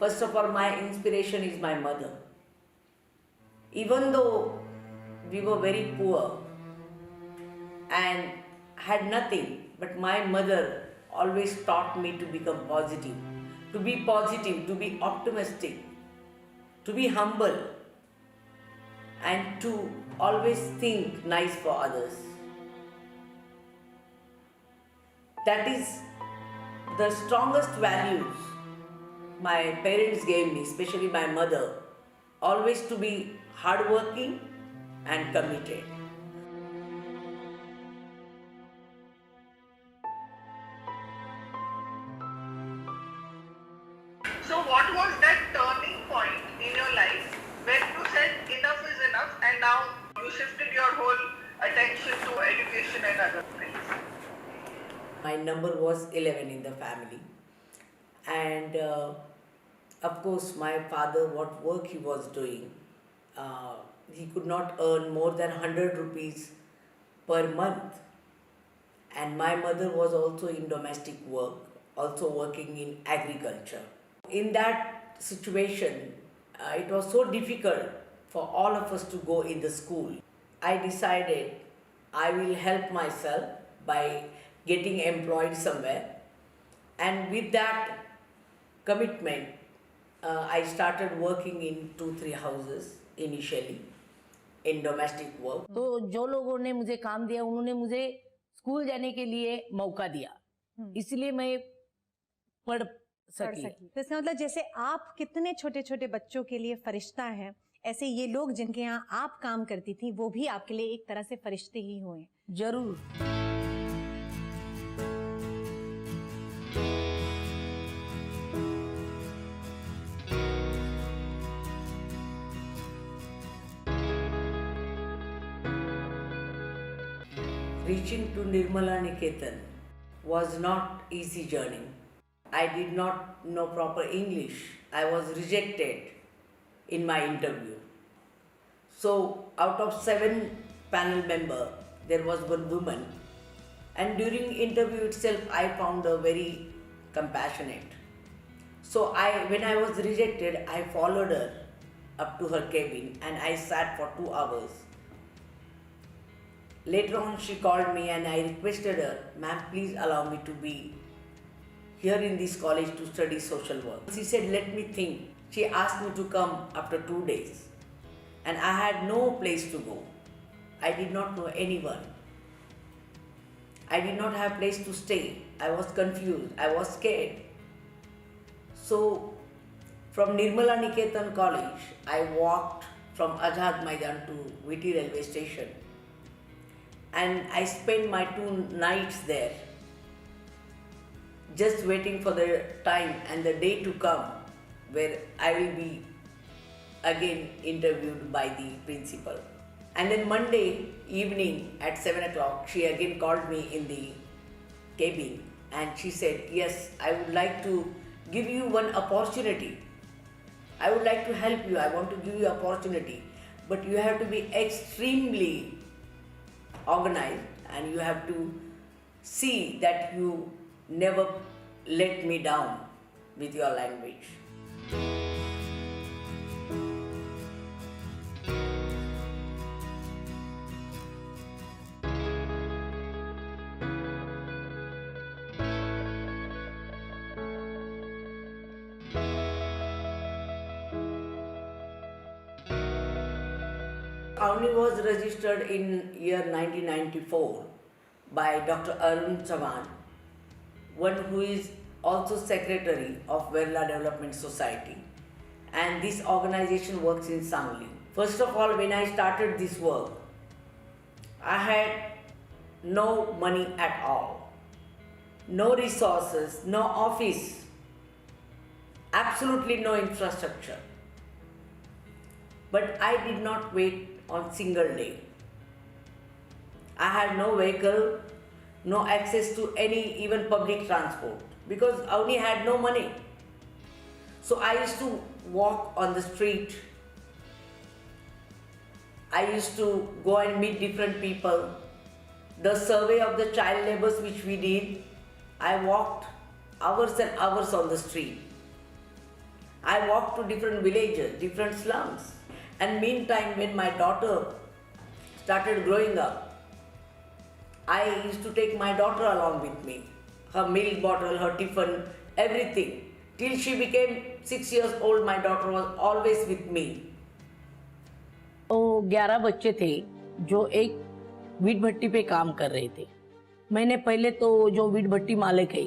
First of all, my inspiration is my mother. Even though we were very poor and had nothing, but my mother always taught me to become positive, to be optimistic, to be humble, and to always think nice for others. That is the strongest values my parents gave me, especially my mother, always to be hardworking and committed. So what was that turning point in your life when you said enough is enough and now you shifted your whole attention to education and other things? My number was 11 in the family, and of course my father, what work he was doing, he could not earn more than 100 rupees per month, and my mother was also in domestic work, also working in agriculture. In that situation, it was so difficult for all of us to go in the school. I decided I will help myself by getting employed somewhere, and with that commitment, I started working in 2-3 houses initially in domestic work. तो जो लोगों ने मुझे काम दिया उन्होंने मुझे school जाने के लिए मौका दिया, इसलिए मैं पढ़ सकी। तो इसका मतलब जैसे आप कितने छोटे छोटे बच्चों के लिए फरिश्ता हैं, ऐसे ये लोग जिनके यहाँ आप काम करती थी वो भी आपके लिए एक तरह से फरिश्ते ही हुए। जरूर। Reaching to Nirmala Niketan was not easy journey. I did not know proper English. I was rejected in my interview. So out of 7 panel members, there was one woman, and during interview itself I found her very compassionate. So when I was rejected, I followed her up to her cabin and I sat for 2 hours. Later on she called me and I requested her, "Ma'am, please allow me to be here in this college to study social work." She said, "Let me think." She asked me to come after 2 days, and I had no place to go. I did not know anyone. I did not have place to stay. I was confused. I was scared. So from Nirmala Niketan College, I walked from Azad Maidan to Viti railway station, and I spent my 2 nights there, just waiting for the time and the day to come where I will be again interviewed by the principal. And then Monday evening at 7 o'clock, she again called me in the cabin and she said, "Yes, I would like to give you one opportunity. I would like to help you. I want to give you opportunity, but you have to be extremely organized and you have to see that you never let me down with your language." Avni was registered in year 1994 by Dr. Arun Chavan, one who is also secretary of Verla Development Society, and this organization works in Sangli. First of all, when I started this work, I had no money at all, no resources, no office, absolutely no infrastructure. But I did not wait on single day. I had no vehicle, no access to any even public transport because Avni had no money. So I used to walk on the street. I used to go and meet different people. The survey of the child labours which we did, I walked hours and hours on the street. I walked to different villages, different slums. And meantime, when my daughter started growing up, I used to take my daughter along with me. Her milk bottle, her tiffin, everything. Till she became 6 years old, my daughter was always with me. तो 11 बच्चे थे जो एक wheat भट्टी पे काम कर रहे थे। मैंने पहले तो जो वीट भट्टी मालिक है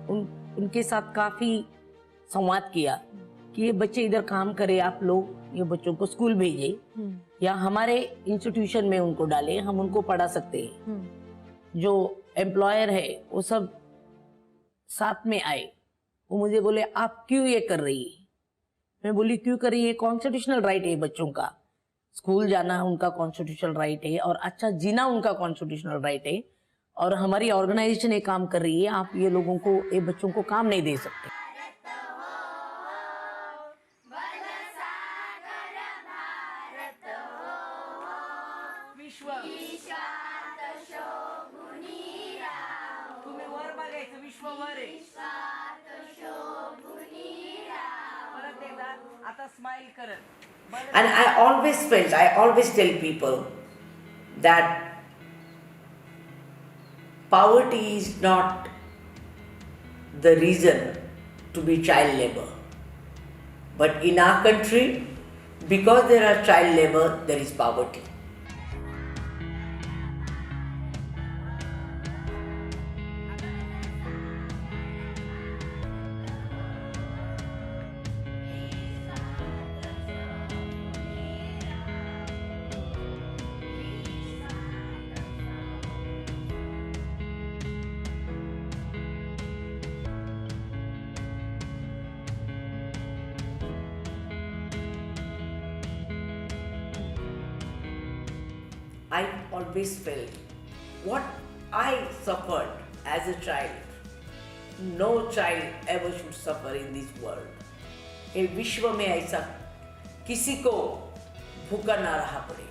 उनके साथ काफ़ी संवाद किया कि ये बच्चे इधर काम करें, आप लोग ये बच्चों को स्कूल भेजें या हमारे इंस्टीट्यूशन में उनको डालें, हम उनको पढ़ा सकते हैं। जो एम्प्लॉयर है वो सब साथ में आए। वो मुझे बोले आप क्यों ये कर रही है? मैं बोली क्यों कर रही है, कॉन्स्टिट्यूशनल राइट है बच्चों का, स्कूल जाना उनका कॉन्स्टिट्यूशनल राइट है और अच्छा जीना उनका कॉन्स्टिट्यूशनल राइट है। और हमारी ऑर्गेनाइजेशन ये काम कर रही है, आप ये लोगों को, ये बच्चों को काम नहीं दे सकते। And I always tell people that poverty is not the reason to be child labor. But in our country, because there are child labor, there is poverty. I always felt what I suffered as a child, no child ever should suffer in this world. ये विश्व में ऐसा किसी को भूखा ना रहा पड़े।